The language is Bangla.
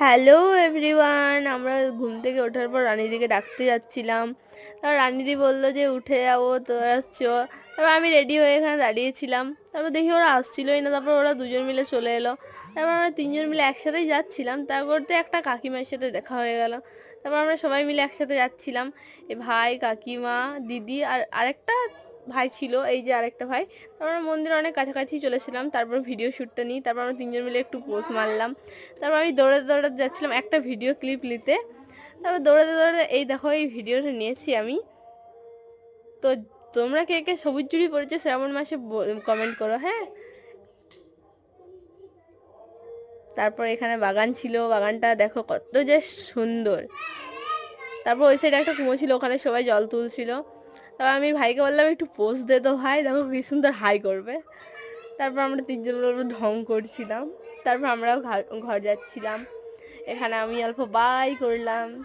হ্যালো এভরিওয়ান, আমরা ঘুম থেকে ওঠার পর রানিদিকে ডাকতে যাচ্ছিলাম। তারপর রানিদি বললো যে উঠে যাবো, তোরা চ। তারপর আমি রেডি হয়ে এখানে দাঁড়িয়েছিলাম। তারপর দেখি ওরা আসছিলই না। তারপর ওরা দুজন মিলে চলে এলো। তারপর আমরা তিনজন মিলে একসাথেই যাচ্ছিলাম। তারপরতে একটা কাকিমার সাথে দেখা হয়ে গেল। তারপর আমরা সবাই মিলে একসাথে যাচ্ছিলাম। এ ভাই, কাকিমা, দিদি আর আরেকটা ভাই ছিল, এই যে আরেকটা ভাই। তারপর আমরা মন্দিরে অনেক কাছাকাছি চলেছিলাম। তারপর ভিডিও শ্যুটটা নিই। তারপর আমরা তিনজন মিলে একটু পোজ মারলাম। তারপর আমি দৌড়াতে দৌড়াতে যাচ্ছিলাম একটা ভিডিও ক্লিপ নিতে। তারপর দৌড়াতে দৌড়াতে এই দেখো, এই ভিডিওটা নিয়েছি আমি। তো তোমরা কে কে সবুজ চুড়ি পরেছো শ্রাবণ মাসে কমেন্ট করো, হ্যাঁ। তারপর এখানে বাগান ছিল, বাগানটা দেখো কত যে সুন্দর। তারপর ওই সাইডে একটা কুয়ো ছিল, ওখানে সবাই জল তুলছিল। তারপর আমি ভাইকে বললাম একটু পোজ দে তো ভাই, দেখো কি সুন্দর হাই করবে। তারপর আমরা তিনজন ঢং করছিলাম। তারপর আমরাও ঘর যাচ্ছিলাম। এখানে আমি অল্প বাই করলাম।